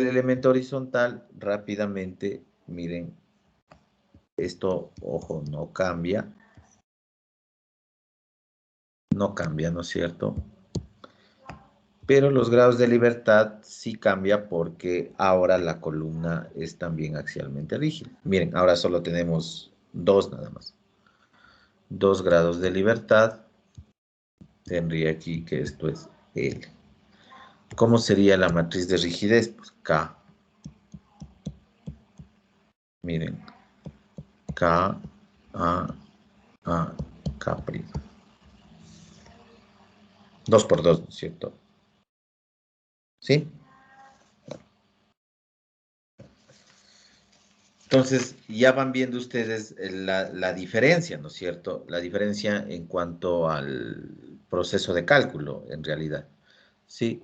elemento horizontal, rápidamente, miren, esto, ojo, no cambia. No cambia, ¿no es cierto? Pero los grados de libertad sí cambia porque ahora la columna es también axialmente rígida. Miren, ahora solo tenemos dos nada más. 2 grados de libertad. Tendría aquí que esto es L. ¿Cómo sería la matriz de rigidez? Pues K. Miren. K, A, K'. 2 por 2, ¿no es cierto? ¿Sí? Entonces, ya van viendo ustedes la diferencia, ¿no es cierto? La diferencia en cuanto al proceso de cálculo, en realidad. Sí,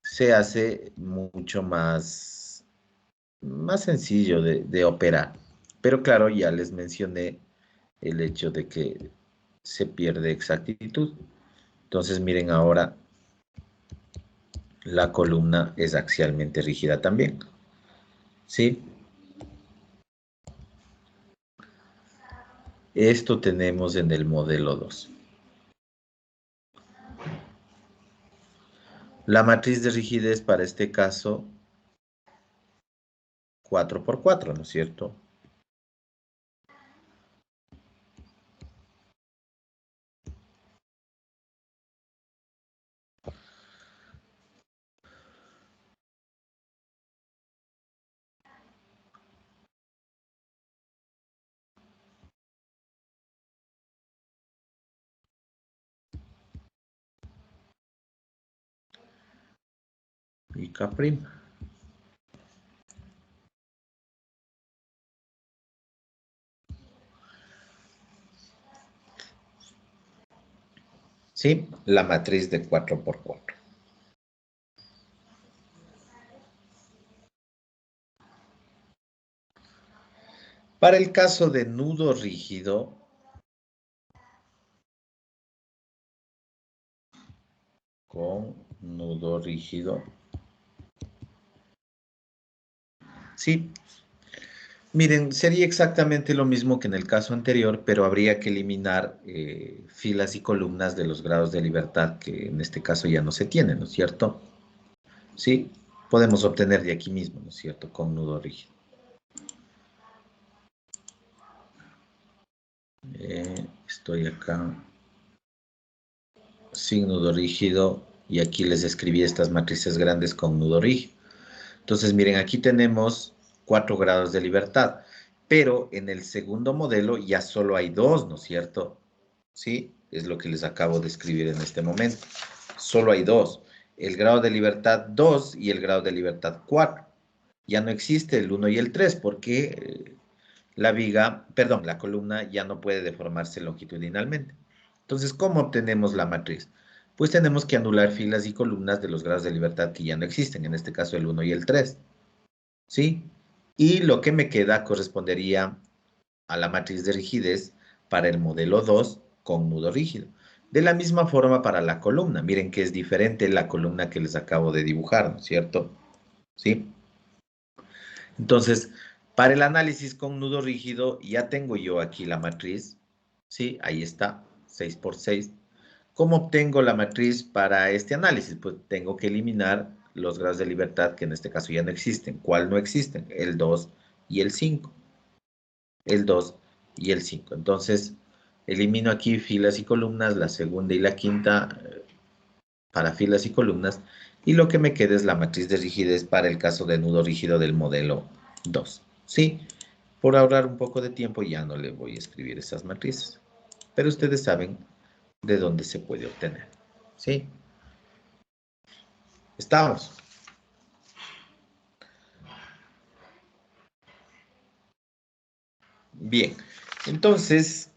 se hace mucho más sencillo de operar. Pero claro, ya les mencioné el hecho de que se pierde exactitud. Entonces, miren ahora, la columna es axialmente rígida también. ¿Sí? Esto tenemos en el modelo 2. La matriz de rigidez para este caso, 4 por 4, ¿no es cierto? Y K'. ¿Sí? La matriz de 4 por 4. Para el caso de nudo rígido, con nudo rígido, sí, miren, sería exactamente lo mismo que en el caso anterior, pero habría que eliminar filas y columnas de los grados de libertad, que en este caso ya no se tienen, ¿no es cierto? Sí, podemos obtener de aquí mismo, ¿no es cierto? Con nudo rígido. Estoy acá sin nudo rígido y aquí les escribí estas matrices grandes con nudo rígido. Entonces, miren, aquí tenemos 4 grados de libertad, pero en el segundo modelo ya solo hay 2, ¿no es cierto? Sí, es lo que les acabo de escribir en este momento. Solo hay 2. El grado de libertad 2 y el grado de libertad 4. Ya no existe el 1 y el 3 porque la columna ya no puede deformarse longitudinalmente. Entonces, ¿cómo obtenemos la matriz? Pues tenemos que anular filas y columnas de los grados de libertad que ya no existen, en este caso el 1 y el 3. ¿Sí? Y lo que me queda correspondería a la matriz de rigidez para el modelo 2 con nudo rígido. De la misma forma para la columna. Miren que es diferente la columna que les acabo de dibujar, ¿no es cierto? ¿Sí? Entonces, para el análisis con nudo rígido, ya tengo yo aquí la matriz. ¿Sí? Ahí está, 6 por 6. ¿Cómo obtengo la matriz para este análisis? Pues tengo que eliminar los grados de libertad que en este caso ya no existen. ¿Cuál no existen? El 2 y el 5. El 2 y el 5. Entonces, elimino aquí filas y columnas, la segunda y la quinta para filas y columnas, y lo que me queda es la matriz de rigidez para el caso de nudo rígido del modelo 2. Sí, por ahorrar un poco de tiempo ya no le voy a escribir esas matrices, pero ustedes saben de dónde se puede obtener. ¿Sí? ¿Estamos? Bien, entonces,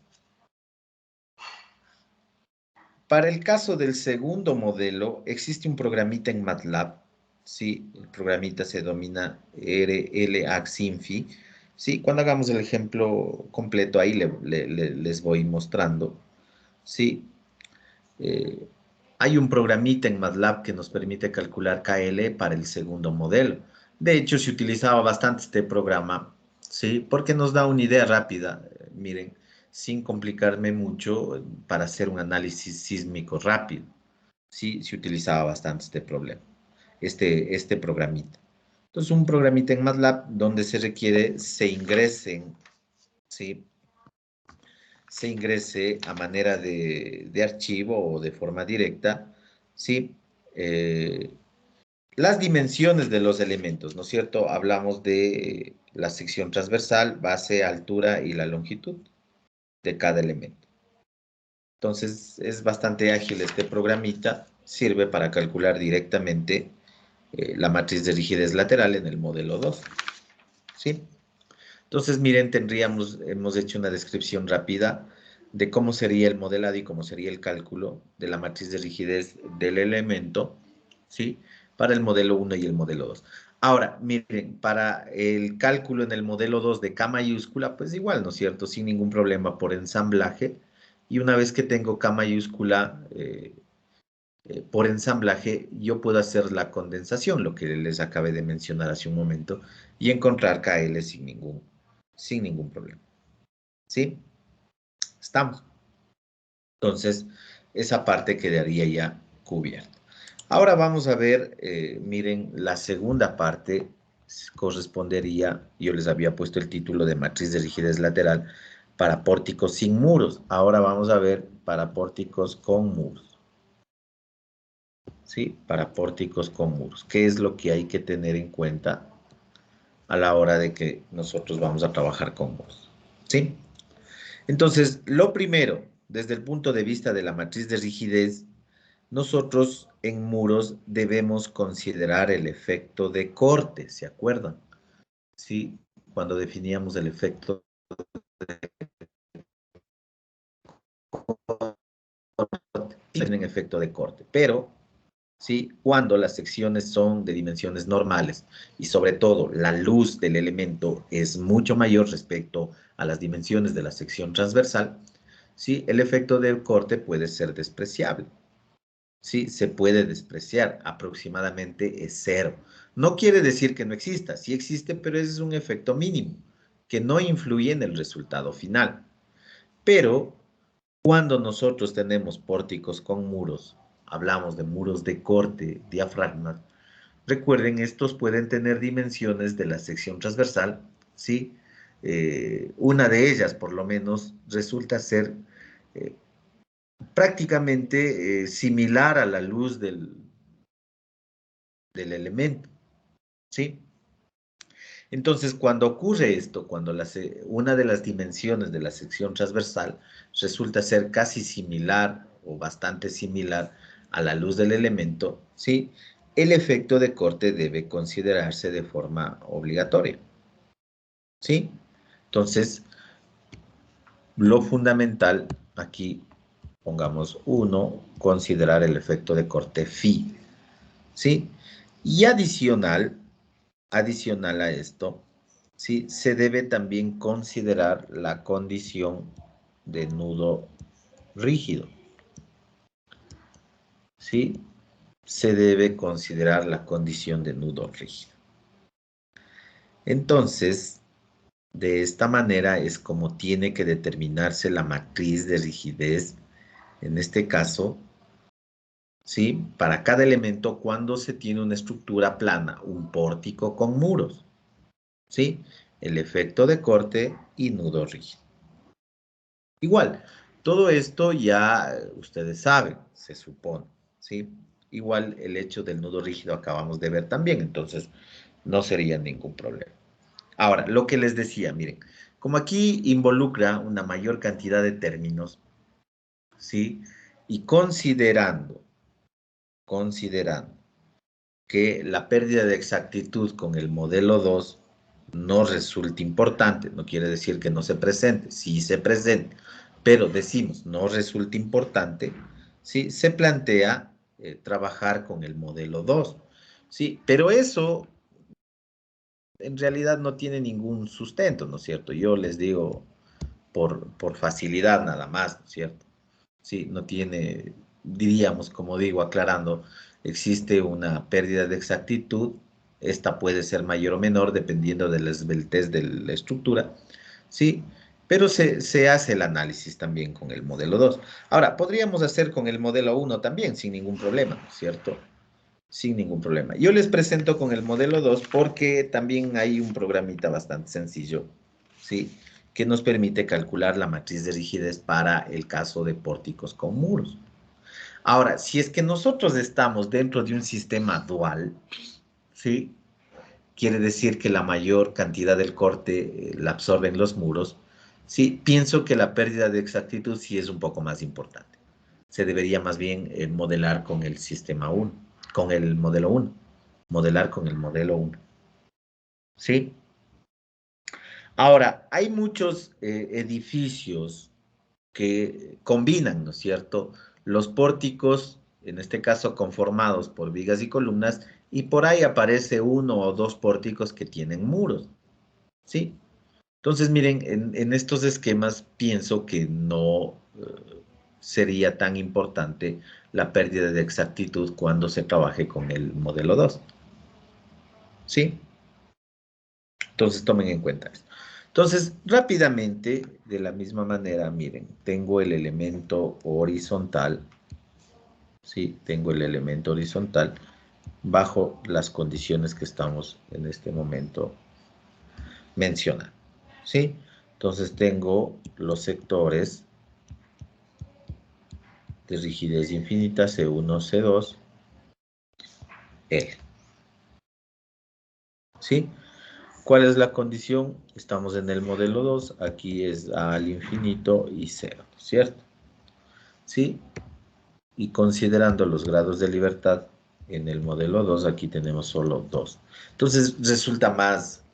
para el caso del segundo modelo, existe un programita en MATLAB. Sí, el programita se denomina RLAxInfi. Sí, cuando hagamos el ejemplo completo, ahí les voy mostrando. Sí, eh, Hay un programita en MATLAB que nos permite calcular KL para el segundo modelo. De hecho, se utilizaba bastante este programa, ¿sí? Porque nos da una idea rápida, miren, sin complicarme mucho, para hacer un análisis sísmico rápido. Sí, se utilizaba bastante este problema, este programita. Entonces, un programita en MATLAB donde se requiere se ingresen, ¿sí? Se ingrese a manera de archivo o de forma directa, ¿sí? Eh, las dimensiones de los elementos, ¿no es cierto? Hablamos de la sección transversal, base, altura y la longitud de cada elemento. Entonces, es bastante ágil este programita, sirve para calcular directamente la matriz de rigidez lateral en el modelo 2, ¿sí? Entonces, miren, hemos hecho una descripción rápida de cómo sería el modelado y cómo sería el cálculo de la matriz de rigidez del elemento, ¿sí? Para el modelo 1 y el modelo 2. Ahora, miren, para el cálculo en el modelo 2 de K mayúscula, pues igual, ¿no es cierto? Sin ningún problema por ensamblaje. Y una vez que tengo K mayúscula por ensamblaje, yo puedo hacer la condensación, lo que les acabé de mencionar hace un momento, y encontrar KL sin ningún problema. ¿Sí? Estamos. Entonces, esa parte quedaría ya cubierta. Ahora vamos a ver, miren, la segunda parte correspondería, yo les había puesto el título de matriz de rigidez lateral para pórticos sin muros. Ahora vamos a ver para pórticos con muros. ¿Sí? Para pórticos con muros. ¿Qué es lo que hay que tener en cuenta a la hora de que nosotros vamos a trabajar con muros? ¿Sí? Entonces, lo primero, desde el punto de vista de la matriz de rigidez, nosotros en muros debemos considerar el efecto de corte, ¿se acuerdan? Sí, cuando definíamos el efecto tienen efecto de corte, pero ¿sí? Cuando las secciones son de dimensiones normales y sobre todo la luz del elemento es mucho mayor respecto a las dimensiones de la sección transversal, ¿sí? El efecto de corte puede ser despreciable. Sí, se puede despreciar, aproximadamente es cero. No quiere decir que no exista, sí existe, pero es un efecto mínimo, que no influye en el resultado final. Pero cuando nosotros tenemos pórticos con muros, hablamos de muros de corte, diafragmas, recuerden, estos pueden tener dimensiones de la sección transversal, ¿sí? Una de ellas, por lo menos, resulta ser eh, prácticamente similar a la luz del elemento, ¿sí? Entonces, cuando ocurre esto, cuando una de las dimensiones de la sección transversal resulta ser casi similar o bastante similar a la luz del elemento, ¿sí? El efecto de corte debe considerarse de forma obligatoria, ¿sí? Entonces, lo fundamental aquí, pongamos uno, considerar el efecto de corte phi, ¿sí? Y adicional a esto, ¿sí? Se debe también considerar la condición de nudo rígido, ¿sí? Se debe considerar la condición de nudo rígido. Entonces, de esta manera es como tiene que determinarse la matriz de rigidez, en este caso, ¿sí? Para cada elemento cuando se tiene una estructura plana, un pórtico con muros, ¿sí? El efecto de corte y nudo rígido. Igual, todo esto ya ustedes saben, se supone, ¿sí? Igual el hecho del nudo rígido acabamos de ver también, entonces no sería ningún problema. Ahora, lo que les decía, miren, como aquí involucra una mayor cantidad de términos, ¿sí? Y considerando que la pérdida de exactitud con el modelo 2 no resulta importante, no quiere decir que no se presente, sí se presente, pero decimos no resulta importante, ¿sí? Se plantea trabajar con el modelo 2, ¿sí? Pero eso en realidad no tiene ningún sustento, ¿no es cierto? Yo les digo por facilidad nada más, ¿no es cierto? Sí, no tiene diríamos, como digo, aclarando, existe una pérdida de exactitud, esta puede ser mayor o menor dependiendo de la esbeltez de la estructura, ¿sí? Pero se hace el análisis también con el modelo 2. Ahora, podríamos hacer con el modelo 1 también, sin ningún problema, ¿no es cierto? Sin ningún problema. Yo les presento con el modelo 2 porque también hay un programita bastante sencillo, ¿sí? Que nos permite calcular la matriz de rigidez para el caso de pórticos con muros. Ahora, si es que nosotros estamos dentro de un sistema dual, ¿sí? Quiere decir que la mayor cantidad del corte la absorben los muros, ¿sí? Pienso que la pérdida de exactitud sí es un poco más importante. Se debería más bien modelar con el sistema 1, con el modelo 1, modelar con el modelo 1, ¿sí? Ahora, hay muchos edificios que combinan, ¿no es cierto? Los pórticos, en este caso conformados por vigas y columnas, y por ahí aparece uno o dos pórticos que tienen muros, ¿sí? Entonces, miren, en estos esquemas pienso que no sería tan importante la pérdida de exactitud cuando se trabaje con el modelo 2, ¿sí? Entonces, tomen en cuenta esto. Entonces, rápidamente, de la misma manera, miren, tengo el elemento horizontal, ¿sí? Tengo el elemento horizontal bajo las condiciones que estamos en este momento mencionando, ¿sí? Entonces, tengo los sectores de rigidez infinita C1, C2, L, ¿sí? ¿Cuál es la condición? Estamos en el modelo 2, aquí es A al infinito y 0, ¿cierto? ¿Sí? Y considerando los grados de libertad en el modelo 2, aquí tenemos solo 2. Entonces resulta más,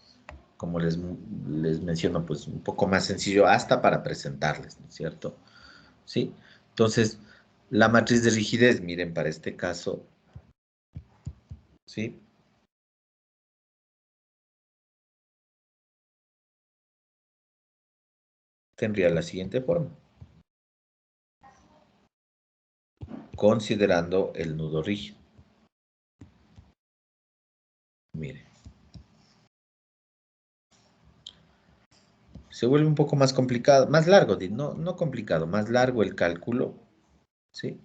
como les menciono, pues un poco más sencillo hasta para presentarles, ¿no es cierto? ¿Sí? Entonces, la matriz de rigidez, miren, para este caso, ¿sí? Tendría la siguiente forma, considerando el nudo rígido. Miren, se vuelve un poco más complicado, más largo, no, no complicado, más largo el cálculo, ¿sí?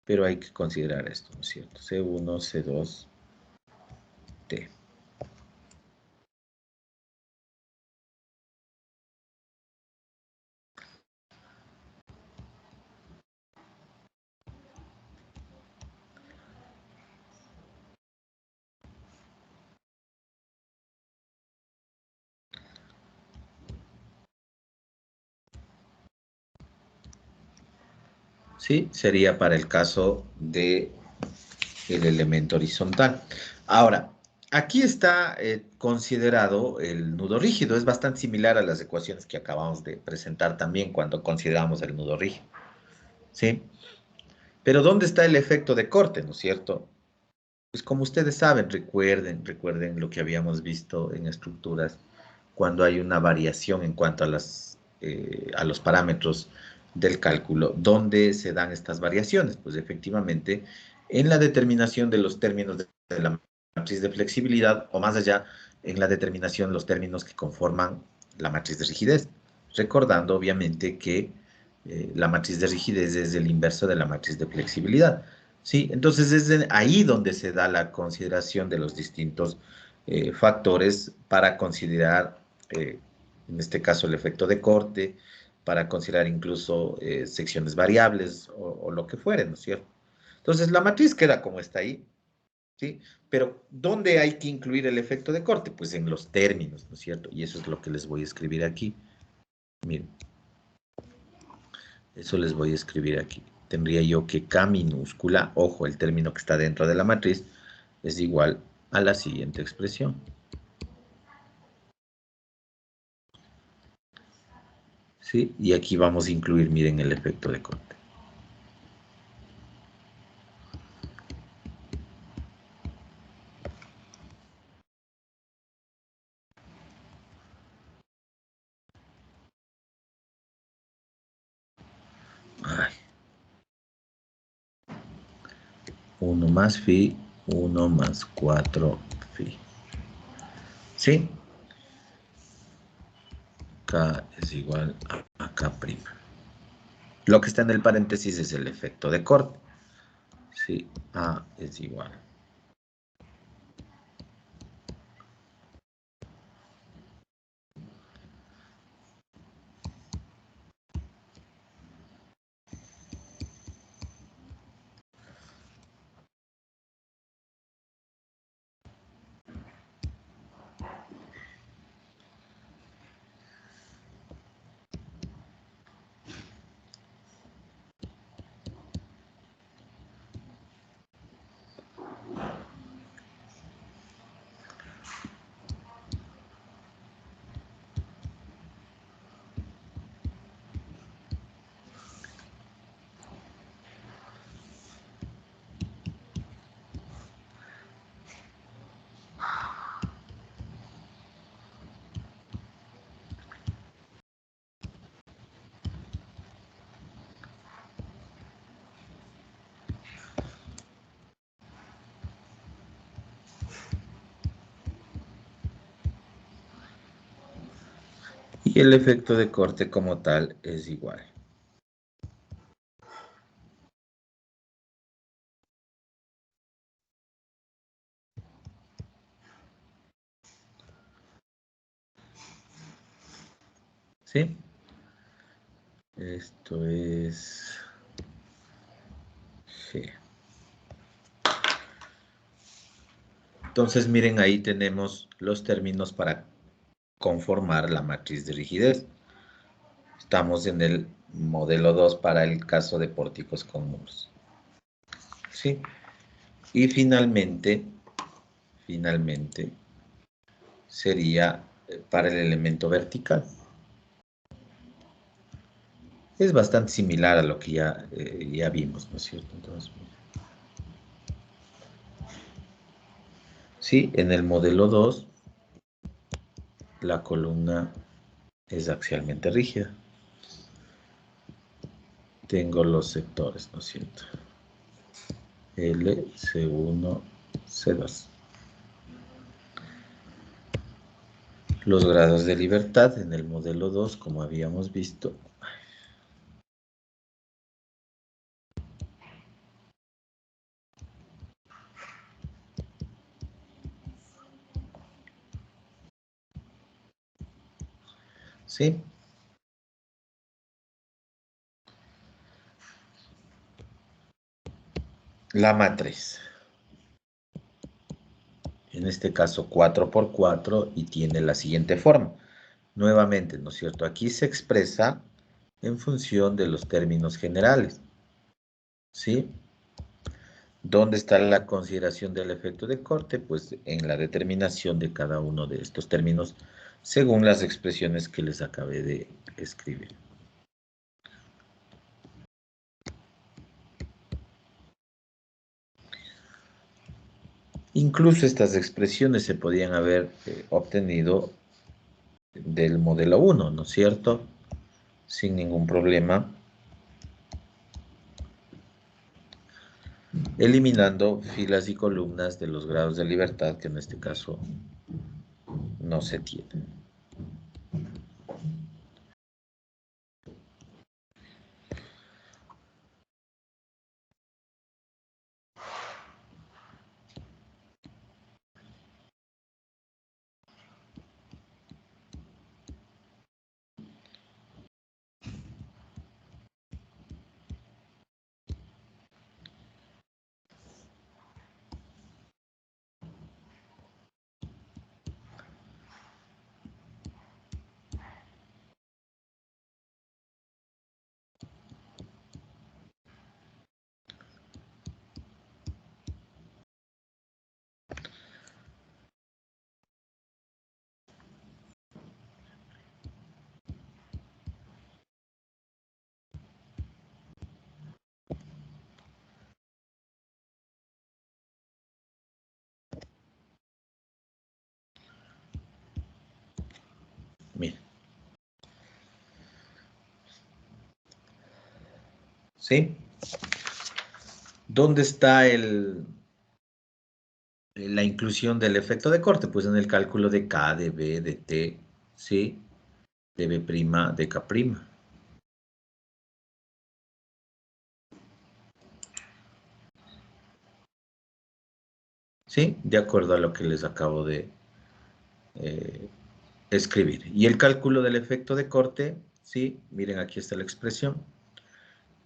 Pero hay que considerar esto, ¿no es cierto? C1, C2, T. ¿Sí? Sería para el caso de el elemento horizontal. Ahora, aquí está considerado el nudo rígido. Es bastante similar a las ecuaciones que acabamos de presentar también cuando consideramos el nudo rígido. ¿Sí? Pero ¿dónde está el efecto de corte, no es cierto? Pues como ustedes saben, recuerden lo que habíamos visto en estructuras cuando hay una variación en cuanto a los parámetros del cálculo. ¿Dónde se dan estas variaciones? Pues efectivamente en la determinación de los términos de la matriz de flexibilidad o más allá en la determinación de los términos que conforman la matriz de rigidez. Recordando obviamente que la matriz de rigidez es el inverso de la matriz de flexibilidad. ¿Sí? Entonces es ahí donde se da la consideración de los distintos factores para considerar, en este caso, el efecto de corte, para considerar incluso secciones variables o lo que fuere, ¿no es cierto? Entonces la matriz queda como está ahí, ¿sí? Pero ¿dónde hay que incluir el efecto de corte? Pues en los términos, ¿no es cierto? Y eso es lo que les voy a escribir aquí. Miren, eso les voy a escribir aquí. Tendría yo que K minúscula, ojo, el término que está dentro de la matriz, es igual a la siguiente expresión. ¿Sí? Y aquí vamos a incluir, miren, el efecto de corte. Ay, 1 más phi, 1 más 4 phi. ¿Sí? K es igual a K'. Lo que está en el paréntesis es el efecto de corte. Sí, A es igual. Y el efecto de corte como tal es igual. ¿Sí? Esto es G. Entonces, miren, ahí tenemos los términos para conformar la matriz de rigidez. Estamos en el modelo 2 para el caso de pórticos con muros. ¿Sí? Y finalmente sería para el elemento vertical. Es bastante similar a lo que ya vimos, ¿no es cierto? Entonces, sí, en el modelo 2 la columna es axialmente rígida. Tengo los sectores, ¿no es cierto? L, C1, C2. Los grados de libertad en el modelo 2, como habíamos visto. ¿Sí? La matriz. En este caso 4 por 4 y tiene la siguiente forma. Nuevamente, ¿no es cierto? Aquí se expresa en función de los términos generales. ¿Sí? ¿Dónde está la consideración del efecto de corte? Pues en la determinación de cada uno de estos términos según las expresiones que les acabé de escribir. Incluso estas expresiones se podían haber obtenido del modelo 1, ¿no es cierto? Sin ningún problema, eliminando filas y columnas de los grados de libertad que en este caso no se tienen. Miren, ¿sí? ¿Dónde está la inclusión del efecto de corte? Pues en el cálculo de K, de B, de T, ¿sí? De B', de K'. ¿Sí? De acuerdo a lo que les acabo de escribir. Y el cálculo del efecto de corte, ¿sí? Miren, aquí está la expresión.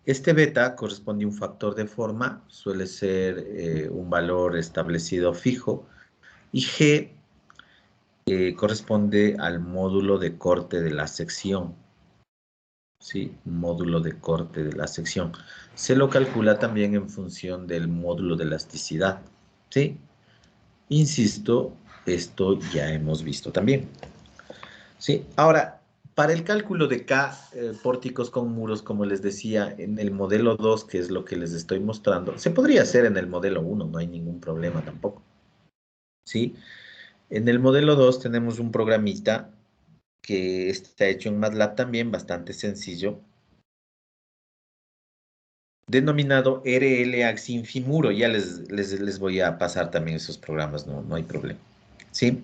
Este beta corresponde a un factor de forma, suele ser un valor establecido fijo, y G corresponde al módulo de corte de la sección, ¿sí? Módulo de corte de la sección. Se lo calcula también en función del módulo de elasticidad, ¿sí? Insisto, esto ya hemos visto también, ¿sí? Ahora, para el cálculo de K, pórticos con muros, como les decía, en el modelo 2, que es lo que les estoy mostrando, se podría hacer en el modelo 1, no hay ningún problema tampoco, ¿sí? En el modelo 2 tenemos un programita que está hecho en MATLAB también, bastante sencillo, denominado RL Axinfimuro. Ya les voy a pasar también esos programas, no hay problema, ¿sí?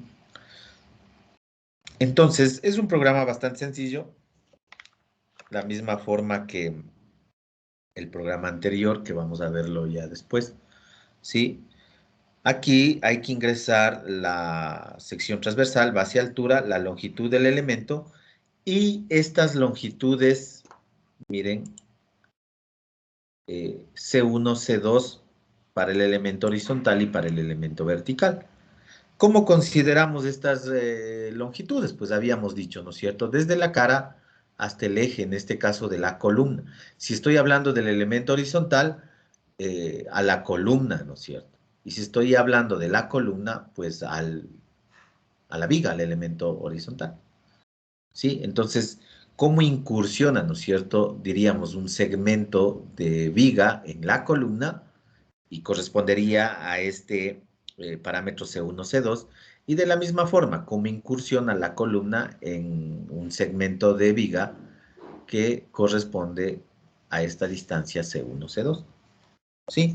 Entonces, es un programa bastante sencillo, la misma forma que el programa anterior, que vamos a verlo ya después, ¿sí? Aquí hay que ingresar la sección transversal, base y altura, la longitud del elemento, y estas longitudes, miren, C1, C2 para el elemento horizontal y para el elemento vertical. ¿Cómo consideramos estas longitudes? Pues habíamos dicho, ¿no es cierto? Desde la cara hasta el eje, en este caso de la columna. Si estoy hablando del elemento horizontal, a la columna, ¿no es cierto? Y si estoy hablando de la columna, pues a la viga, al elemento horizontal. ¿Sí? Entonces, ¿cómo incursiona, ¿no es cierto? Diríamos un segmento de viga en la columna y correspondería a este parámetro C1, C2, y de la misma forma, cómo incursiona la columna en un segmento de viga que corresponde a esta distancia C1, C2. ¿Sí?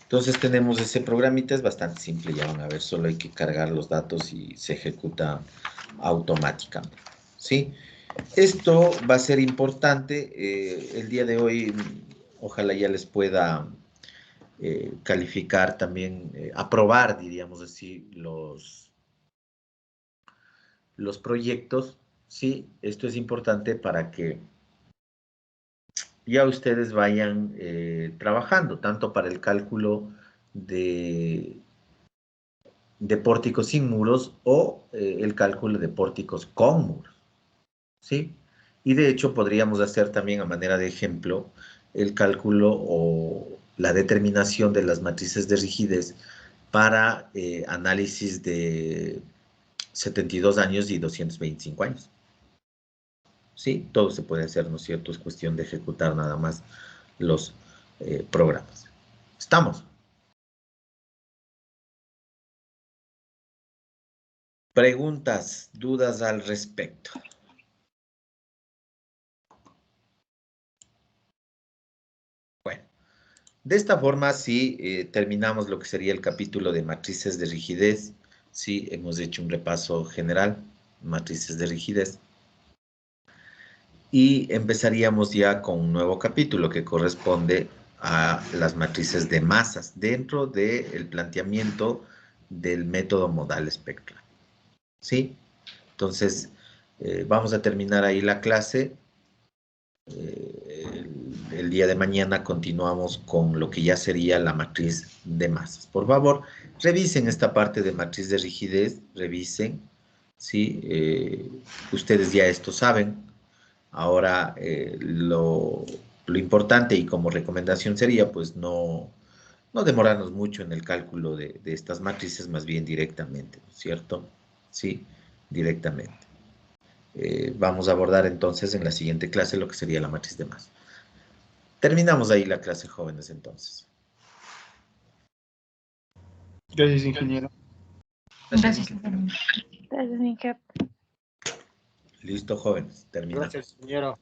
Entonces tenemos ese programita, es bastante simple, ya van a ver, solo hay que cargar los datos y se ejecuta automáticamente. ¿Sí? Esto va a ser importante. El día de hoy, ojalá ya les pueda calificar también, aprobar, diríamos así, los proyectos. Sí, esto es importante para que ya ustedes vayan trabajando, tanto para el cálculo de pórticos sin muros o el cálculo de pórticos con muros. ¿Sí? Y de hecho podríamos hacer también a manera de ejemplo el cálculo o la determinación de las matrices de rigidez para análisis de 72 años y 225 años. Sí, todo se puede hacer, ¿no es cierto? Es cuestión de ejecutar nada más los programas. ¿Estamos? Preguntas, dudas al respecto. Bueno, de esta forma sí terminamos lo que sería el capítulo de matrices de rigidez. Sí, hemos hecho un repaso general, matrices de rigidez. Y empezaríamos ya con un nuevo capítulo que corresponde a las matrices de masas dentro del planteamiento del método modal espectral. ¿Sí? Entonces, vamos a terminar ahí la clase. El día de mañana continuamos con lo que ya sería la matriz de masas. Por favor, revisen esta parte de matriz de rigidez, revisen, ¿sí? Ustedes ya esto saben. Ahora, lo importante y como recomendación sería, pues, no demorarnos mucho en el cálculo de estas matrices, más bien directamente, ¿no es cierto? Sí, directamente. Vamos a abordar entonces en la siguiente clase lo que sería la matriz de masas. Terminamos ahí la clase, jóvenes, entonces. Gracias, ingeniero. Gracias, ingeniero. Gracias, Inge. Listo, jóvenes, terminamos. Gracias, ingeniero.